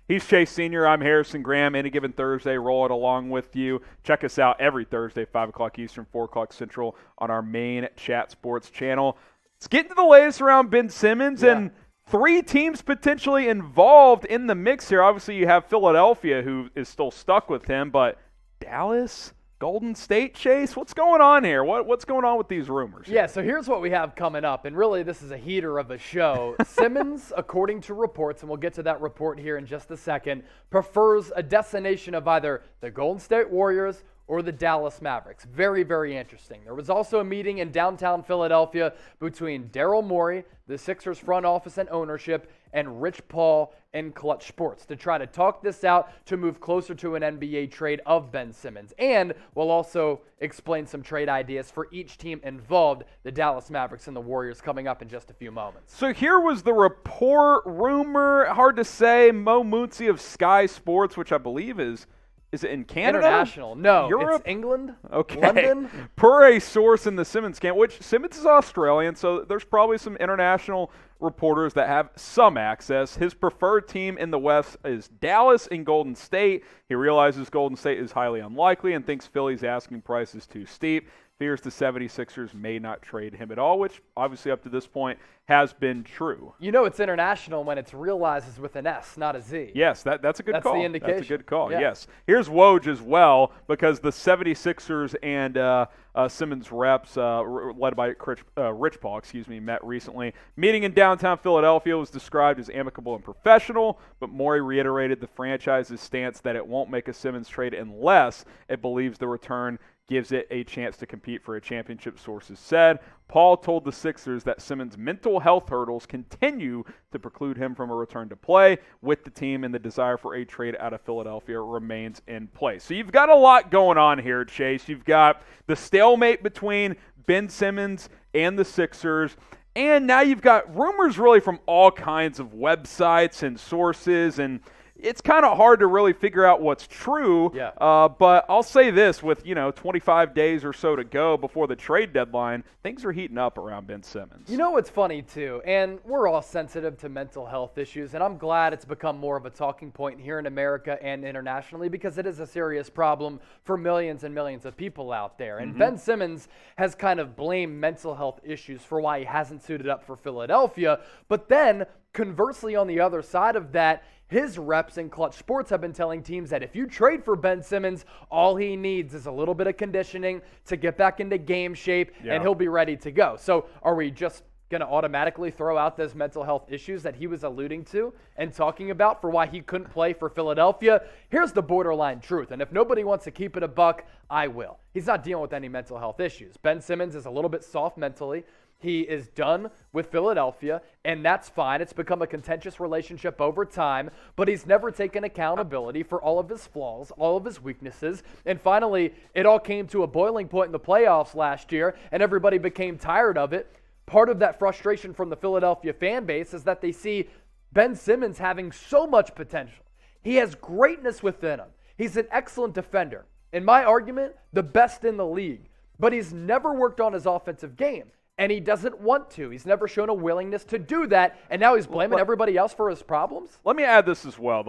He's Chase Sr. I'm Harrison Graham. Any given Thursday, roll it along with you. Check us out every Thursday, 5 o'clock Eastern, 4 o'clock Central on our main Chat Sports channel. Let's get into the latest around Ben Simmons and 3 teams potentially involved in the mix here. Obviously, you have Philadelphia, who is still stuck with him, but Dallas, Golden State, Chase, what's going on here? What's going on with these rumors? Yeah, so here's what we have coming up, and really this is a heater of a show. Simmons, according to reports, and we'll get to that report here in just a second, prefers a destination of either the Golden State Warriors or the Dallas Mavericks. Very, very interesting. There was also a meeting in downtown Philadelphia between Daryl Morey, the Sixers front office and ownership, and Rich Paul and Klutch Sports to try to talk this out to move closer to an NBA trade of Ben Simmons. And we'll also explain some trade ideas for each team involved, the Dallas Mavericks and the Warriors, coming up in just a few moments. So here was the report, rumor, hard to say, Mo Mootsie of Sky Sports, which I believe is it in Canada? International. No, Europe? It's England, okay. London. Per a source in the Simmons camp, which Simmons is Australian, so there's probably some international reporters that have some access. His preferred team in the West is Dallas and Golden State. He realizes Golden State is highly unlikely and thinks Philly's asking price is too steep. Fears the 76ers may not trade him at all, which obviously up to this point has been true. You know it's international when it's realizes with an S, not a Z. Yes, that's a good call. That's the indication. That's a good call, yeah. yes. Here's Woj as well, because the 76ers and Simmons reps, led by Rich Paul, met recently. Meeting in downtown Philadelphia was described as amicable and professional, but Morey reiterated the franchise's stance that it won't make a Simmons trade unless it believes the return gives it a chance to compete for a championship, sources said. Paul told the Sixers that Simmons' mental health hurdles continue to preclude him from a return to play with the team, and the desire for a trade out of Philadelphia remains in place. So you've got a lot going on here, Chase. You've got the stalemate between Ben Simmons and the Sixers, and now you've got rumors really from all kinds of websites and sources, and it's kind of hard to really figure out what's true, but I'll say this, with 25 days or so to go before the trade deadline, things are heating up around Ben Simmons. You know what's funny, too, and we're all sensitive to mental health issues, and I'm glad it's become more of a talking point here in America and internationally, because it is a serious problem for millions and millions of people out there. And Ben Simmons has kind of blamed mental health issues for why he hasn't suited up for Philadelphia, but then conversely, on the other side of that, his reps in Klutch Sports have been telling teams that if you trade for Ben Simmons, all he needs is a little bit of conditioning to get back into game shape, and he'll be ready to go. So are we just going to automatically throw out those mental health issues that he was alluding to and talking about for why he couldn't play for Philadelphia? Here's the borderline truth, and if nobody wants to keep it a buck, I will. He's not dealing with any mental health issues. Ben Simmons is a little bit soft mentally. He is done with Philadelphia, and that's fine. It's become a contentious relationship over time, but he's never taken accountability for all of his flaws, all of his weaknesses. And finally, it all came to a boiling point in the playoffs last year, and everybody became tired of it. Part of that frustration from the Philadelphia fan base is that they see Ben Simmons having so much potential. He has greatness within him. He's an excellent defender. In my argument, the best in the league. But he's never worked on his offensive game. And he doesn't want to. He's never shown a willingness to do that, and now he's blaming everybody else for his problems? Let me add this as well,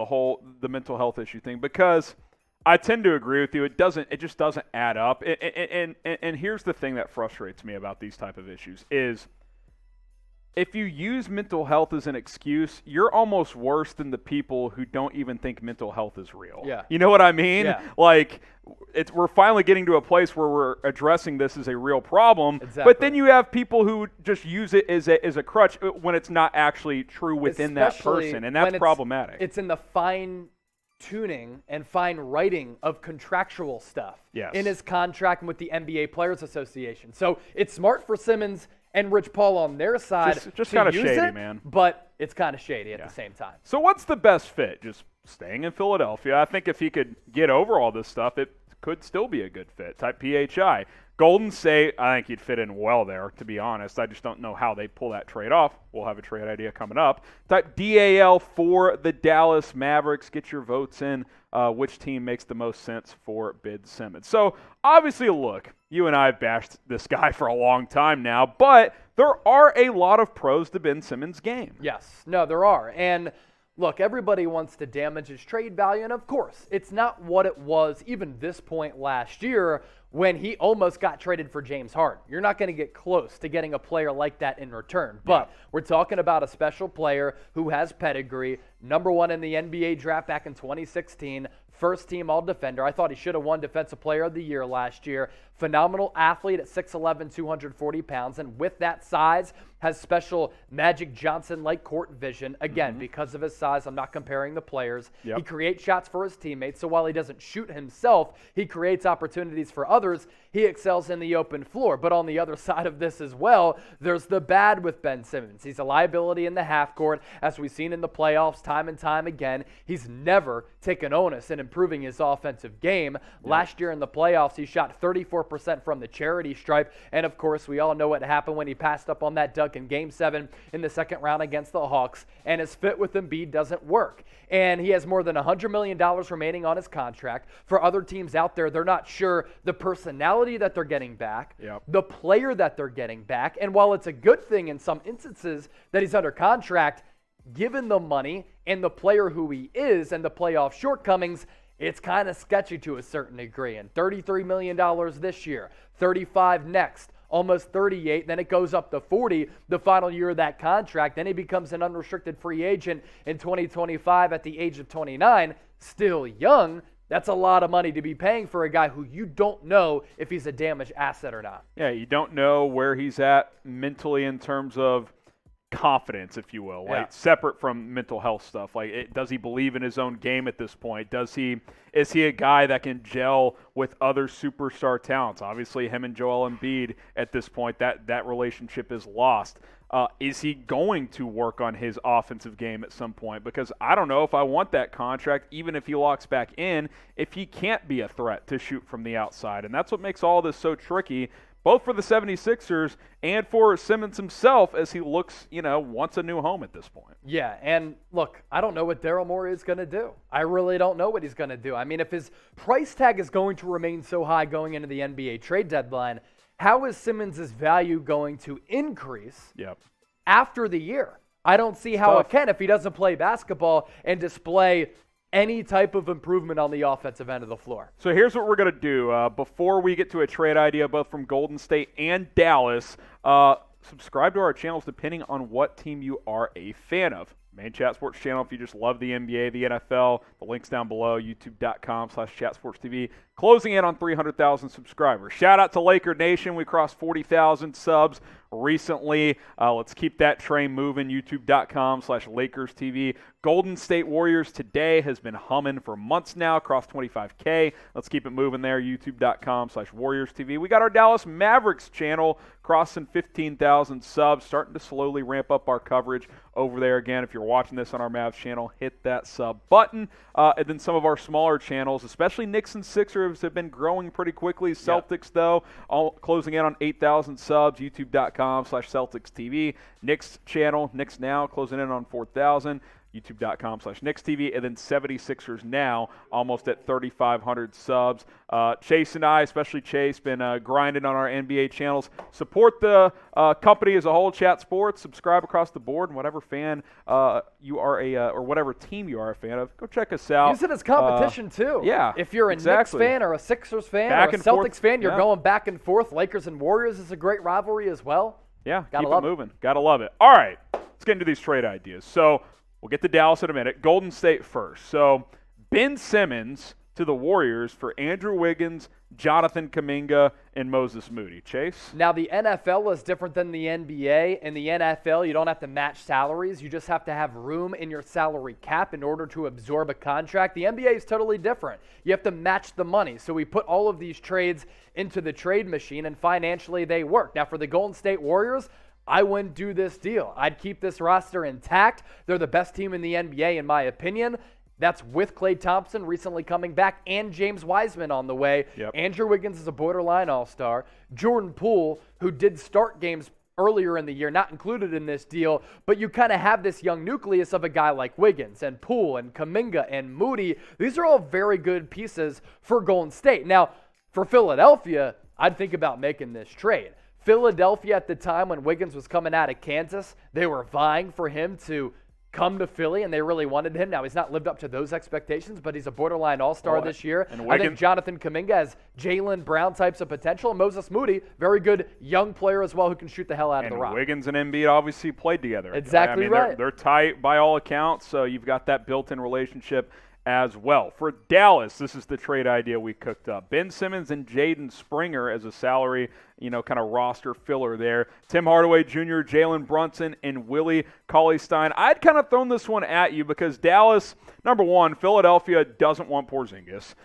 the mental health issue thing, because I tend to agree with you. It just doesn't add up. And here's the thing that frustrates me about these type of issues is if you use mental health as an excuse, you're almost worse than the people who don't even think mental health is real. Yeah. You know what I mean? Yeah. Like, we're finally getting to a place where we're addressing this as a real problem. Exactly. But then you have people who just use it as a crutch when it's not actually true within that person, and that's problematic. It's in the fine tuning and fine writing of contractual stuff in his contract and with the NBA Players Association. So it's smart for Simmons and Rich Paul on their side just to kind of use shady, it, man. But it's kind of shady at the same time. So what's the best fit? Just staying in Philadelphia. I think if he could get over all this stuff, it could still be a good fit. Type PHI. Golden State, I think he'd fit in well there, to be honest. I just don't know how they pull that trade off. We'll have a trade idea coming up. Type DAL for the Dallas Mavericks. Get your votes in. Which team makes the most sense for Ben Simmons? So, obviously, look, you and I have bashed this guy for a long time now, but there are a lot of pros to Ben Simmons' game. Yes. No, there are. And look, everybody wants to damage his trade value, and of course, it's not what it was even this point last year when he almost got traded for James Harden. You're not going to get close to getting a player like that in return. But we're talking about a special player who has pedigree, number one in the NBA draft back in 2016, first team all-defender. I thought he should have won Defensive Player of the Year last year. Phenomenal athlete at 6'11", 240 pounds, and with that size, has special Magic Johnson-like court vision. Again, because of his size, I'm not comparing the players. He creates shots for his teammates, so while he doesn't shoot himself, he creates opportunities for others. He excels in the open floor. But on the other side of this as well, there's the bad with Ben Simmons. He's a liability in the half court, as we've seen in the playoffs time and time again. He's never taken onus in improving his offensive game. Last year in the playoffs, he shot 34% from the charity stripe, and of course, we all know what happened when he passed up on that dunk in Game 7 in the second round against the Hawks, and his fit with Embiid doesn't work. And he has more than $100 million remaining on his contract. For other teams out there, they're not sure the personality that they're getting back, the player that they're getting back, and while it's a good thing in some instances that he's under contract, given the money and the player who he is and the playoff shortcomings, it's kind of sketchy to a certain degree. And $33 million this year, $35 next, almost $38, then it goes up to $40 the final year of that contract. Then he becomes an unrestricted free agent in 2025 at the age of 29, still young. That's a lot of money to be paying for a guy who you don't know if he's a damaged asset or not. Yeah, you don't know where he's at mentally in terms of confidence, if you will, like separate from mental health stuff. Like, does he believe in his own game at this point? Is he a guy that can gel with other superstar talents? Obviously, him and Joel Embiid at this point, that relationship is lost. Is he going to work on his offensive game at some point? Because I don't know if I want that contract, even if he locks back in, if he can't be a threat to shoot from the outside. And that's what makes all this so tricky, both for the 76ers and for Simmons himself, as he looks, wants a new home at this point. Yeah, and look, I don't know what Daryl Morey is going to do. I really don't know what he's going to do. I mean, if his price tag is going to remain so high going into the NBA trade deadline, how is Simmons' value going to increase after the year? I don't see how it can if he doesn't play basketball and display any type of improvement on the offensive end of the floor. So here's what we're going to do. Before we get to a trade idea, both from Golden State and Dallas, subscribe to our channels depending on what team you are a fan of. Main Chat Sports channel if you just love the NBA, the NFL. The link's down below, youtube.com/chatsportstv. Closing in on 300,000 subscribers. Shout out to Laker Nation. We crossed 40,000 subs recently. Let's keep that train moving, youtube.com/LakersTV. Golden State Warriors today has been humming for months now, crossed 25K. Let's keep it moving there, youtube.com/WarriorsTV. We got our Dallas Mavericks channel crossing 15,000 subs, starting to slowly ramp up our coverage over there. Again, if you're watching this on our Mavs channel, hit that sub button. And then some of our smaller channels, especially Knicks and Sixers, have been growing pretty quickly. Celtics, though, all closing in on 8,000 subs, youtube.com/CelticsTV. Knicks channel, Knicks Now, closing in on 4,000. youtube.com/KnicksTV, and then 76ers now, almost at 3,500 subs. Chase and I, especially Chase, been grinding on our NBA channels. Support the company as a whole, Chat Sports. Subscribe across the board, and whatever fan you are or whatever team you are a fan of, go check us out. Use it as competition, too. Yeah, if you're a Knicks fan or a Sixers fan or a Celtics fan, you're going back and forth. Lakers and Warriors is a great rivalry as well. Yeah, keep it moving. Gotta love it. All right, let's get into these trade ideas. So we'll get to Dallas in a minute. Golden State first. So Ben Simmons to the Warriors for Andrew Wiggins, Jonathan Kuminga, and Moses Moody. Chase? Now, the NFL is different than the NBA. In the NFL, you don't have to match salaries. You just have to have room in your salary cap in order to absorb a contract. The NBA is totally different. You have to match the money. So we put all of these trades into the trade machine, and financially they work. Now, for the Golden State Warriors, I wouldn't do this deal. I'd keep this roster intact. They're the best team in the NBA, in my opinion. That's with Klay Thompson recently coming back and James Wiseman on the way. Andrew Wiggins is a borderline all-star. Jordan Poole, who did start games earlier in the year, not included in this deal, but you kind of have this young nucleus of a guy like Wiggins and Poole and Kuminga and Moody. These are all very good pieces for Golden State. Now, for Philadelphia, I'd think about making this trade. Philadelphia at the time when Wiggins was coming out of Kansas, they were vying for him to come to Philly, and they really wanted him. Now, he's not lived up to those expectations, but he's a borderline all-star this year. And I think Jonathan Kuminga has Jaylen Brown types of potential. And Moses Moody, very good young player as well who can shoot the hell out of the rock. Wiggins and Embiid obviously played together. Exactly right. They're tight by all accounts, so you've got that built-in relationship as well. For Dallas, this is the trade idea we cooked up. Ben Simmons and Jaden Springer as a salary, kind of roster filler there. Tim Hardaway Jr., Jalen Brunson, and Willie Cauley-Stein. I'd kind of thrown this one at you because Dallas, number one, Philadelphia doesn't want Porzingis.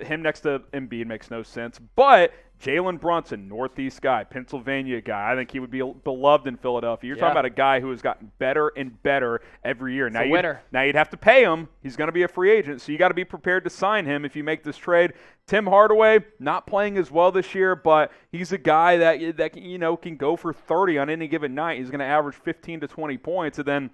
Him next to Embiid makes no sense. But Jalen Brunson, Northeast guy, Pennsylvania guy. I think he would be beloved in Philadelphia. You're talking about a guy who has gotten better and better every year. Now you'd have to pay him. He's going to be a free agent, so you got to be prepared to sign him if you make this trade. Tim Hardaway, not playing as well this year, but he's a guy that can go for 30 on any given night. He's going to average 15 to 20 points, and then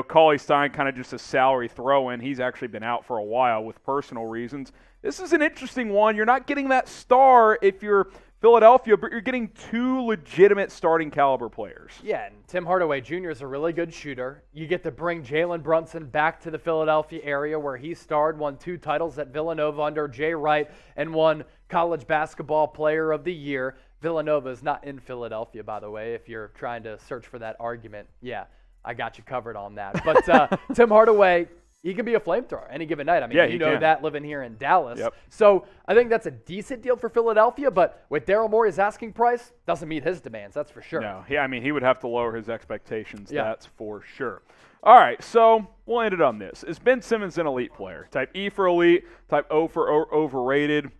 Cauley-Stein kind of just a salary throw-in. He's actually been out for a while with personal reasons. This is an interesting one. You're not getting that star if you're Philadelphia, but you're getting two legitimate starting caliber players. Yeah, and Tim Hardaway Jr. is a really good shooter. You get to bring Jalen Brunson back to the Philadelphia area where he starred, won 2 titles at Villanova under Jay Wright, and won College Basketball Player of the Year. Villanova is not in Philadelphia, by the way, if you're trying to search for that argument. Yeah, I got you covered on that. But Tim Hardaway, he can be a flamethrower any given night. I mean, you know that living here in Dallas. Yep. So I think that's a decent deal for Philadelphia, but with Daryl Morey's asking price, doesn't meet his demands, that's for sure. No, he would have to lower his expectations, that's for sure. All right, so we'll end it on this. Is Ben Simmons an elite player? Type E for elite, type O for overrated.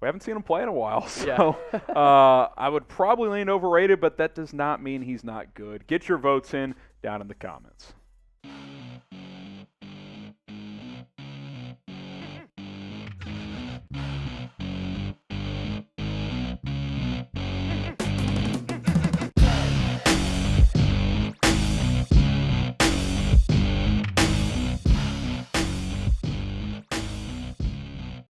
We haven't seen him play in a while, so I would probably lean overrated, but that does not mean he's not good. Get your votes in down in the comments.